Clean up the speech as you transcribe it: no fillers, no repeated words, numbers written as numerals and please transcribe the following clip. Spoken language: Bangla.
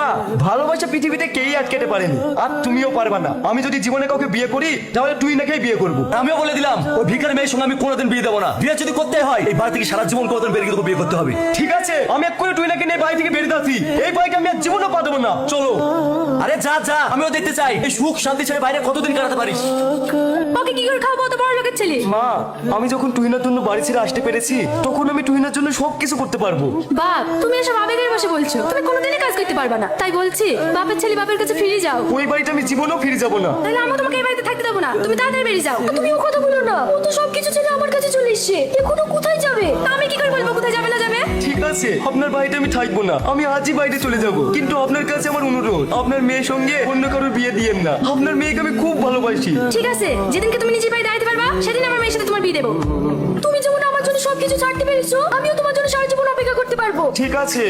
মা, ভালোবাসা পৃথিবীতে কেই আটকাতে পারেনি, আর তুমিও পারবা না। আমি যদি জীবনে কাউকে বিয়ে করি তাহলে তুই নাকেই বিয়ে করবো। আমিও বলে দিলাম ওই ভিখারি মেয়ের সঙ্গে আমি কোনোদিন বিয়ে দেবো না। বিয়ে যদি করতে হয় এই বাড়ি থেকে সারা জীবন কোনোদিন বেরিয়ে তোকে বিয়ে করতে হবে। ঠিক আছে, আমি এক্ষুনি তুই নাকি নিয়ে বাড়ি থেকে বেরিয়ে যাচ্ছি। এই বাইকে আমি আর জীবনও পা দেবো না, চলো। আরে যা যা, আমিও দেখতে চাই এই সুখ শান্তি ছেড়ে বাইরে কতদিন কাটাতে পারিস। ওকে কি করে খাওয়াবো? তো বড় লোকের ছেলে। মা, আমি যখন তুহিনার জন্য বাড়ি ছেড়ে আসতে পেরেছি তখন আমি তুহিনার জন্য সবকিছু করতে পারবো। বাপ, তুমি এসব আবেগের বসে বলছো, তুমি কোনোদিনই কাজ করতে পারবে না। তাই বলছি বাপের ছেলে বাপের কাছে ফিরে যাও। ওই বাড়িতে আমি জীবনেও ফিরে যাবো না। তাহলে আমি তোমাকে এই বাড়িতে থাকতে দেবো না, তুমি তাড়াতাড়ি বেরিয়ে যাও। তুমি ও কথা বলো না, ও তো সবকিছু ছেড়ে আমার কাছে চলে এসেছে। এখনো কোথায় যাবে? তা আমি কি করে বলবো কোথায় যাবে না যাবে? ঠিক আছে, আপনার বাড়িতে আমি থাকবো না, আমি আজই বাড়িতে চলে যাব। কিন্তু আপনার কাছে আমার অনুরোধ, আপনার মেয়ের সঙ্গে অন্য কারোর বিয়ে দিয়েন না। আপনার মেয়েকে আমি খুব ভালোবাসি। ঠিক আছে, যেদিনকে তুমি নিজের বাড়ি দাঁড়াতে পারবা সেদিন আমার মেয়ের সাথে তোমার বিয়ে দেবো। তুমি যেমন আমার জন্য সবকিছু ছাড়তে পেরেছো, আমিও তোমার জন্য সারা জীবন অপেক্ষা করতে পারবো। ঠিক আছে।